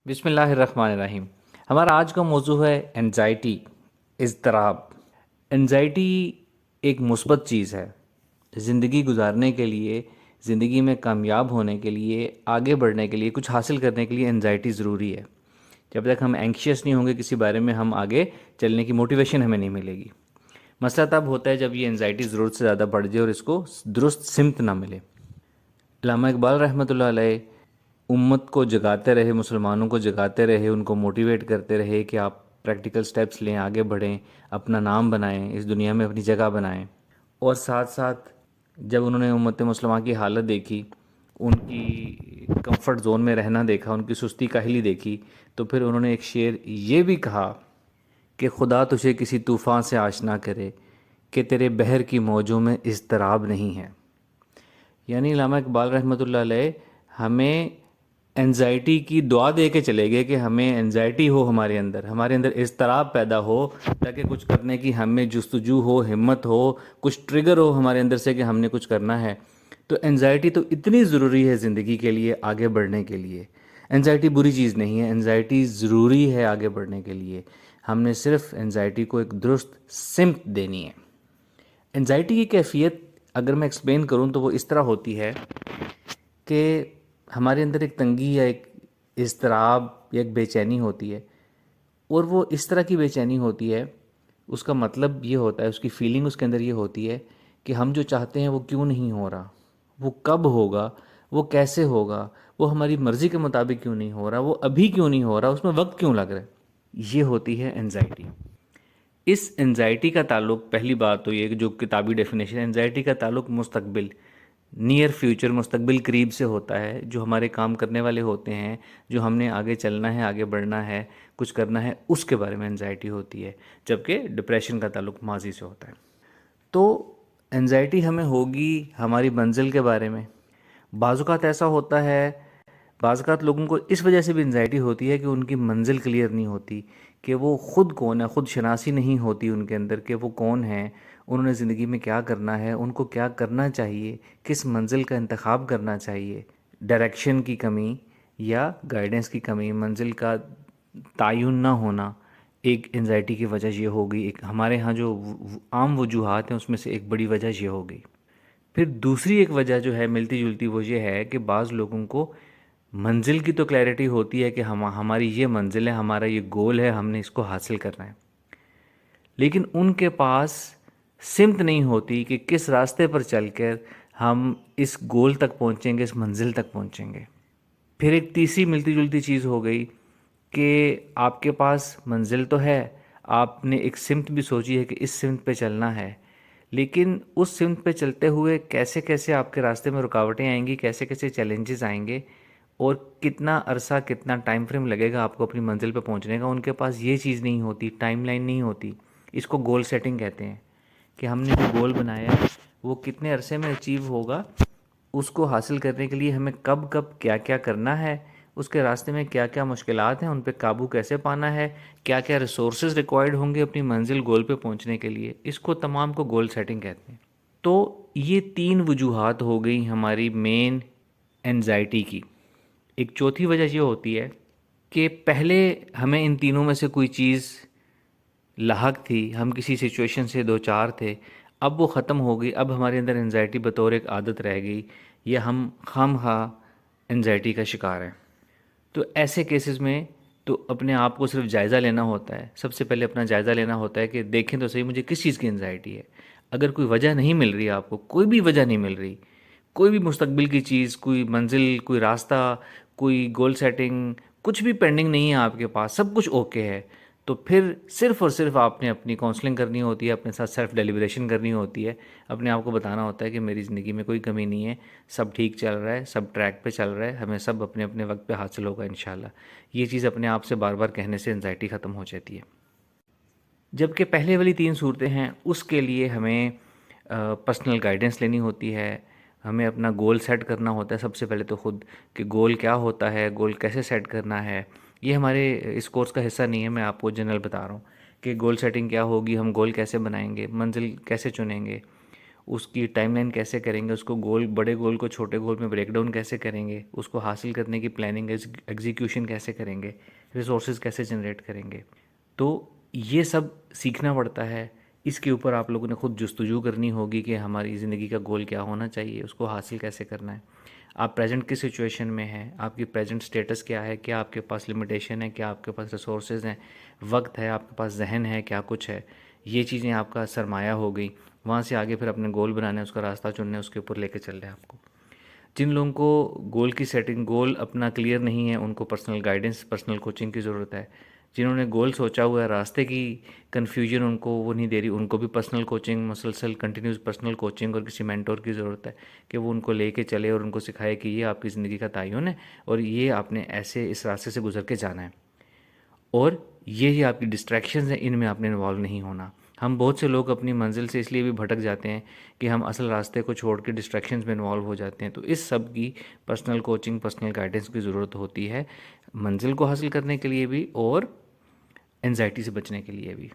بسم اللہ الرحمن الرحیم۔ ہمارا آج کا موضوع ہے انزائٹی، اضطراب۔ انزائٹی ایک مثبت چیز ہے۔ زندگی گزارنے کے لیے، زندگی میں کامیاب ہونے کے لیے، آگے بڑھنے کے لیے، کچھ حاصل کرنے کے لیے انزائٹی ضروری ہے۔ جب تک ہم اینکشیس نہیں ہوں گے کسی بارے میں، ہم آگے چلنے کی موٹیویشن ہمیں نہیں ملے گی۔ مسئلہ تب ہوتا ہے جب یہ انزائٹی ضرورت سے زیادہ بڑھ جائے اور اس کو درست سمت نہ ملے۔ علامہ اقبال رحمۃ اللہ علیہ امت کو جگاتے رہے، مسلمانوں کو جگاتے رہے، ان کو موٹیویٹ کرتے رہے کہ آپ پریکٹیکل سٹیپس لیں، آگے بڑھیں، اپنا نام بنائیں، اس دنیا میں اپنی جگہ بنائیں۔ اور ساتھ ساتھ جب انہوں نے امت مسلمہ کی حالت دیکھی، ان کی کمفرٹ زون میں رہنا دیکھا، ان کی سستی کاہلی دیکھی، تو پھر انہوں نے ایک شعر یہ بھی کہا کہ خدا تجھے کسی طوفان سے آشنا کرے کہ تیرے بحر کی موجوں میں اضطراب نہیں ہے۔ یعنی علامہ اقبال رحمۃ اللہ علیہ ہمیں انزائٹی کی دعا دے کے چلے گئے کہ ہمیں انزائٹی ہو، ہمارے اندر اضطراب پیدا ہو، تاکہ کچھ کرنے کی ہم میں جستجو ہو، ہمت ہو، کچھ ٹریگر ہو ہمارے اندر سے کہ ہم نے کچھ کرنا ہے۔ تو انزائٹی تو اتنی ضروری ہے زندگی کے لیے، آگے بڑھنے کے لیے۔ انزائٹی بری چیز نہیں ہے، انزائٹی ضروری ہے آگے بڑھنے کے لیے۔ ہم نے صرف انزائٹی کو ایک درست سمت دینی ہے۔ انزائٹی کی کیفیت اگر میں ایکسپلین کروں تو وہ اس طرح ہوتی ہے کہ ہمارے اندر ایک تنگی یا ایک اضطراب یا ایک بے چینی ہوتی ہے، اور وہ اس طرح کی بے چینی ہوتی ہے، اس کا مطلب یہ ہوتا ہے، اس کی فیلنگ اس کے اندر یہ ہوتی ہے کہ ہم جو چاہتے ہیں وہ کیوں نہیں ہو رہا، وہ کب ہوگا، وہ کیسے ہوگا، وہ ہماری مرضی کے مطابق کیوں نہیں ہو رہا، وہ ابھی کیوں نہیں ہو رہا، اس میں وقت کیوں لگ رہا ہے۔ یہ ہوتی ہے انزائٹی۔ اس انزائٹی کا تعلق، پہلی بات تو یہ کہ جو کتابی ڈیفینیشن ہے، انزائٹی کا تعلق مستقبل، نیئر فیوچر، مستقبل قریب سے ہوتا ہے۔ جو ہمارے کام کرنے والے ہوتے ہیں، جو ہم نے آگے چلنا ہے، آگے بڑھنا ہے، کچھ کرنا ہے، اس کے بارے میں انزائٹی ہوتی ہے، جبکہ ڈپریشن کا تعلق ماضی سے ہوتا ہے۔ تو انزائٹی ہمیں ہوگی ہماری منزل کے بارے میں۔ بعض اوقات ایسا ہوتا ہے، بعض اوقات لوگوں کو اس وجہ سے بھی انزائٹی ہوتی ہے کہ ان کی منزل کلیئر نہیں ہوتی، کہ وہ خود کون ہے، خود شناسی نہیں ہوتی ان کے اندر کہ وہ کون ہیں، انہوں نے زندگی میں کیا کرنا ہے، ان کو کیا کرنا چاہیے، کس منزل کا انتخاب کرنا چاہیے۔ ڈائریکشن کی کمی یا گائیڈنس کی کمی، منزل کا تعین نہ ہونا ایک انزائٹی کی وجہ یہ ہو گئی۔ ایک ہمارے ہاں جو عام وجوہات ہیں اس میں سے ایک بڑی وجہ یہ ہو گئی۔ پھر دوسری ایک وجہ جو ہے ملتی جلتی، وہ یہ ہے کہ بعض لوگوں کو منزل کی تو کلیئرٹی ہوتی ہے کہ ہماری یہ منزل ہے، ہمارا یہ گول ہے، ہم نے اس کو حاصل کرنا ہے، لیکن ان کے پاس سمت نہیں ہوتی کہ کس راستے پر چل کر ہم اس گول تک پہنچیں گے، اس منزل تک پہنچیں گے۔ پھر ایک تیسری ملتی جلتی چیز ہو گئی کہ آپ کے پاس منزل تو ہے، آپ نے ایک سمت بھی سوچی ہے کہ اس سمت پہ چلنا ہے، لیکن اس سمت پہ چلتے ہوئے کیسے کیسے آپ کے راستے میں رکاوٹیں آئیں گی، کیسے کیسے چیلنجز آئیں گے، اور کتنا عرصہ، کتنا ٹائم فریم لگے گا آپ کو اپنی منزل پہ پہنچنے کا، ان کے پاس یہ چیز نہیں ہوتی، ٹائم لائن نہیں ہوتی۔ اس کو گول سیٹنگ کہتے ہیں کہ ہم نے جو گول بنایا ہے وہ کتنے عرصے میں اچیو ہوگا، اس کو حاصل کرنے کے لیے ہمیں کب کب کیا کیا کرنا ہے، اس کے راستے میں کیا کیا مشکلات ہیں، ان پہ قابو کیسے پانا ہے، کیا کیا ریسورسز ریکوائرڈ ہوں گے اپنی منزل گول پہ پہنچنے کے لیے، اس کو تمام کو گول سیٹنگ کہتے ہیں۔ تو یہ تین وجوہات ہو گئی ہماری مین انزائٹی کی۔ ایک چوتھی وجہ یہ ہوتی ہے کہ پہلے ہمیں ان تینوں میں سے کوئی چیز لاحق تھی، ہم کسی سچویشن سے دو چار تھے، اب وہ ختم ہو گئی، اب ہمارے اندر انزائٹی بطور ایک عادت رہ گئی، یا ہم خام خواہ انزائٹی کا شکار ہیں۔ تو ایسے کیسز میں تو اپنے آپ کو صرف جائزہ لینا ہوتا ہے۔ سب سے پہلے اپنا جائزہ لینا ہوتا ہے کہ دیکھیں تو صحیح مجھے کس چیز کی انزائٹی ہے۔ اگر کوئی وجہ نہیں مل رہی، آپ کو کوئی بھی وجہ نہیں مل رہی، کوئی بھی مستقبل کی چیز، کوئی منزل، کوئی راستہ، کوئی گول سیٹنگ، کچھ بھی پینڈنگ نہیں ہے آپ کے پاس، سب کچھ اوکے ہے، تو پھر صرف اور صرف آپ نے اپنی کاؤنسلنگ کرنی ہوتی ہے، اپنے ساتھ سیلف ڈیلیبریشن کرنی ہوتی ہے، اپنے آپ کو بتانا ہوتا ہے کہ میری زندگی میں کوئی کمی نہیں ہے، سب ٹھیک چل رہا ہے، سب ٹریک پہ چل رہا ہے، ہمیں سب اپنے اپنے وقت پہ حاصل ہوگا انشاءاللہ۔ یہ چیز اپنے آپ سے بار بار کہنے سے انزائٹی ختم ہو جاتی ہے۔ جبکہ پہلے والی تین صورتیں ہیں، اس کے لیے ہمیں پرسنل گائیڈنس لینی ہوتی ہے، ہمیں اپنا گول سیٹ کرنا ہوتا ہے سب سے پہلے تو خود، کہ گول کیا ہوتا ہے، گول کیسے سیٹ کرنا ہے۔ یہ ہمارے اس کورس کا حصہ نہیں ہے، میں آپ کو جنرل بتا رہا ہوں کہ گول سیٹنگ کیا ہوگی، ہم گول کیسے بنائیں گے، منزل کیسے چنیں گے، اس کی ٹائم لائن کیسے کریں گے، اس کو بڑے گول کو چھوٹے گول میں بریک ڈاؤن کیسے کریں گے، اس کو حاصل کرنے کی پلاننگ ایگزیکیوشن کیسے کریں گے، ریسورسز کیسے جنریٹ کریں گے. تو یہ سب سیکھنا پڑتا ہے. اس کے اوپر آپ لوگوں نے خود جستجو کرنی ہوگی کہ ہماری زندگی کا گول کیا ہونا چاہیے، اس کو حاصل کیسے کرنا ہے. آپ پریزنٹ کس سچویشن میں ہیں، آپ کی پریزنٹ سٹیٹس کیا ہے، کیا آپ کے پاس لمیٹیشن ہے، کیا آپ کے پاس ریسورسز ہیں، وقت ہے، آپ کے پاس ذہن ہے، کیا کچھ ہے. یہ چیزیں آپ کا سرمایہ ہو گئی. وہاں سے آگے پھر اپنے گول بنانے، اس کا راستہ چننے، اس کے اوپر لے کے چل رہے ہیں آپ کو. جن لوگوں کو گول کی سیٹنگ، گول اپنا کلیئر نہیں ہے، ان کو پرسنل گائیڈنس، پرسنل کوچنگ کی ضرورت ہے. جنہوں نے گول سوچا ہوا ہے، راستے کی کنفیوژن ان کو وہ نہیں دے رہی، ان کو بھی پرسنل کوچنگ، مسلسل کنٹینیوس پرسنل کوچنگ اور کسی مینٹور کی ضرورت ہے کہ وہ ان کو لے کے چلے اور ان کو سکھائے کہ یہ آپ کی زندگی کا تعین ہے اور یہ آپ نے ایسے اس راستے سے گزر کے جانا ہے. اور یہ آپ کی ڈسٹریکشنز ہیں، ان میں آپ نے انوالو نہیں ہونا. ہم بہت سے لوگ اپنی منزل سے اس لیے بھی بھٹک جاتے ہیں کہ ہم اصل راستے کو چھوڑ کے ڈسٹریکشنز میں انوالو ہو جاتے ہیں. تو اس سب کی پرسنل کوچنگ، پرسنل گائیڈنس کی ضرورت ہوتی ہے، منزل کو حاصل کرنے کے لیے بھی اور انزائٹی سے بچنے کے لیے بھی.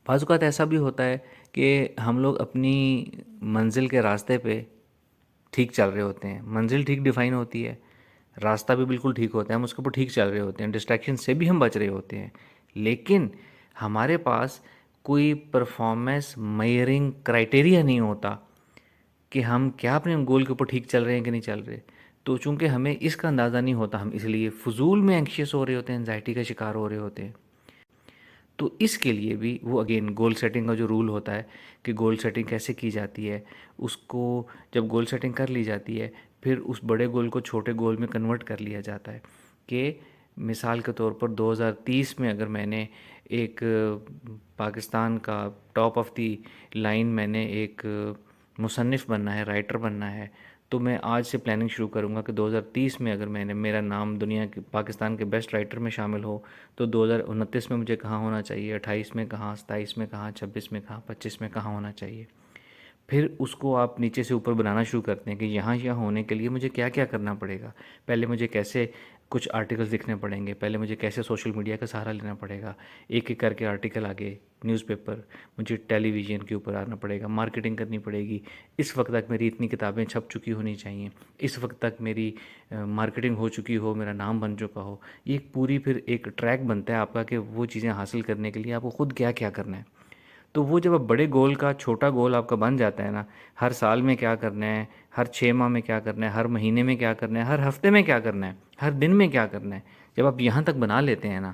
بعض اوقات ایسا بھی ہوتا ہے کہ ہم لوگ اپنی منزل کے راستے پہ ٹھیک چل رہے ہوتے ہیں، منزل ٹھیک ڈیفائن ہوتی ہے، راستہ بھی بالکل ٹھیک ہوتا ہے، ہم اس کے اوپر ٹھیک چل رہے ہوتے ہیں، ڈسٹریکشن سے بھی ہم بچ رہے ہوتے ہیں، لیکن ہمارے پاس کوئی پرفارمنس میئرنگ کرائٹیریا نہیں ہوتا کہ ہم کیا اپنے گول کے اوپر ٹھیک چل رہے ہیں کہ نہیں چل رہے. تو چونکہ ہمیں اس کا اندازہ نہیں ہوتا، ہم اس لیے فضول میں اینکشیس ہو رہے ہوتے ہیں، انزائٹی کا شکار ہو رہے ہوتے ہیں. تو اس کے لیے بھی وہ اگین گول سیٹنگ کا جو رول ہوتا ہے کہ گول سیٹنگ کیسے کی جاتی ہے، اس کو جب گول سیٹنگ کر لی جاتی ہے پھر اس بڑے گول کو چھوٹے گول میں کنورٹ کر لیا جاتا ہے. کہ مثال کے طور پر 2030 میں اگر میں نے ایک پاکستان کا ٹاپ آف دی لائن میں نے ایک مصنف بننا ہے، رائٹر بننا ہے، تو میں آج سے پلاننگ شروع کروں گا کہ 2030 میں اگر میں نے میرا نام دنیا کے پاکستان کے بیسٹ رائٹر میں شامل ہو تو 2029 میں مجھے کہاں ہونا چاہیے، 28 میں کہاں، 27 میں کہاں، 26 میں کہاں، 25 میں کہاں ہونا چاہیے. پھر اس کو آپ نیچے سے اوپر بنانا شروع کرتے ہیں کہ یہاں ہونے کے لیے مجھے کیا کیا کرنا پڑے گا. پہلے مجھے کیسے کچھ آرٹیکلز لکھنے پڑیں گے، پہلے مجھے کیسے سوشل میڈیا کا سہارا لینا پڑے گا، ایک ایک کر کے آرٹیکل آگے، نیوز پیپر، مجھے ٹیلی ویژن کے اوپر آنا پڑے گا، مارکیٹنگ کرنی پڑے گی. اس وقت تک میری اتنی کتابیں چھپ چکی ہونی چاہیے، اس وقت تک میری مارکیٹنگ ہو چکی ہو، میرا نام بن چکا ہو. یہ پوری پھر ایک ٹریک بنتا ہے آپ کا کہ وہ چیزیں حاصل کرنے کے لیے آپ کو خود کیا کیا کرنا ہے. تو وہ جب اب بڑے گول کا چھوٹا گول آپ کا بن جاتا ہے نا، ہر سال میں کیا کرنا ہے، ہر 6 ماہ میں کیا کرنا ہے، ہر مہینے میں کیا کرنا ہے، ہر ہفتے میں کیا کرنا ہے، ہر دن میں کیا کرنا ہے، جب آپ یہاں تک بنا لیتے ہیں نا،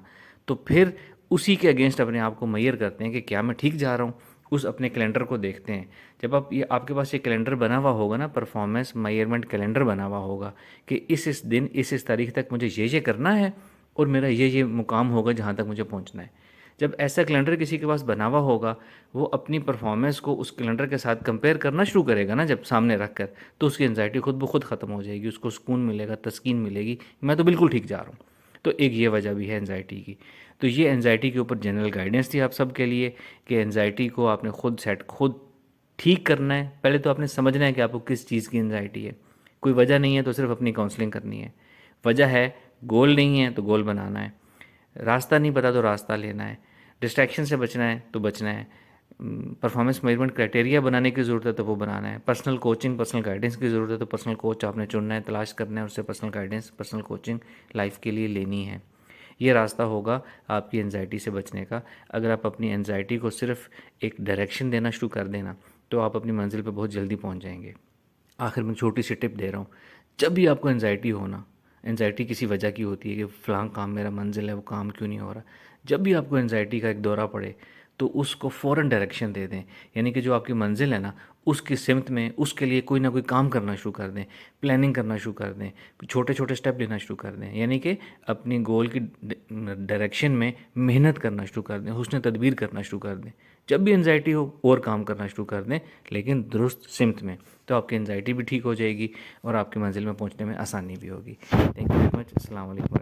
تو پھر اسی کے اگینسٹ اپنے آپ کو میئر کرتے ہیں کہ کیا میں ٹھیک جا رہا ہوں. اس اپنے کیلنڈر کو دیکھتے ہیں. جب آپ کے پاس یہ کیلنڈر بنا ہوا ہوگا نا، پرفارمنس میئرمنٹ کیلنڈر بنا ہوا ہوگا کہ اس دن اس تاریخ تک مجھے یہ کرنا ہے اور میرا یہ مقام ہوگا جہاں تک مجھے پہنچنا ہے. جب ایسا کیلنڈر کسی کے پاس بنا ہوا ہوگا، وہ اپنی پرفارمنس کو اس کیلنڈر کے ساتھ کمپیئر کرنا شروع کرے گا نا جب سامنے رکھ کر، تو اس کی انزائٹی خود بخود ختم ہو جائے گی، اس کو سکون ملے گا، تسکین ملے گی، میں تو بالکل ٹھیک جا رہا ہوں. تو ایک یہ وجہ بھی ہے انزائٹی کی. تو یہ انزائٹی کے اوپر جنرل گائیڈنس تھی آپ سب کے لیے کہ انزائٹی کو آپ نے خود ٹھیک کرنا ہے. پہلے تو آپ نے سمجھنا ہے کہ آپ کو کس چیز کی انزائٹی ہے. کوئی وجہ نہیں ہے تو صرف اپنی کاؤنسلنگ کرنی ہے. وجہ ہے، گول نہیں ہے تو گول بنانا ہے. راستہ نہیں پتا تو راستہ لینا ہے. ڈسٹریکشن سے بچنا ہے تو بچنا ہے. پرفارمنس میجرمنٹ کرائٹیریا بنانے کی ضرورت ہے تو وہ بنانا ہے. پرسنل کوچنگ، پرسنل گائیڈنس کی ضرورت ہے تو پرسنل کوچ آپ نے چننا ہے، تلاش کرنا ہے، اس سے personal guidance, personal coaching life کے لیے لینی ہے. یہ راستہ ہوگا آپ کی انزائٹی سے بچنے کا. اگر آپ اپنی انزائٹی کو صرف ایک ڈائریکشن دینا شروع کر دینا تو آپ اپنی منزل پہ بہت جلدی پہنچ جائیں گے. آخر میں چھوٹی سی ٹپ دے رہا ہوں، جب بھی آپ کو انزائٹی ہونا، انزائٹی کسی وجہ کی ہوتی ہے کہ فلاں کام میرا منزل ہے وہ کام کیوں نہیں ہو رہا، جب بھی آپ کو انزائٹی کا ایک دورہ پڑے تو اس کو فوراً ڈائریکشن دے دیں. یعنی کہ جو آپ کی منزل ہے نا، اس کی سمت میں اس کے لیے کوئی نہ کوئی کام کرنا شروع کر دیں، پلاننگ کرنا شروع کر دیں، چھوٹے چھوٹے سٹیپ لینا شروع کر دیں. یعنی کہ اپنی گول کی ڈائریکشن میں محنت کرنا شروع کر دیں، حسن تدبیر کرنا شروع کر دیں. جب بھی انزائٹی ہو اور کام کرنا شروع کر دیں، لیکن درست سمت میں. تو آپ کی انزائٹی بھی ٹھیک ہو جائے گی اور آپ کی منزل میں پہنچنے میں آسانی بھی ہوگی. Thank you very much. السلام علیکم.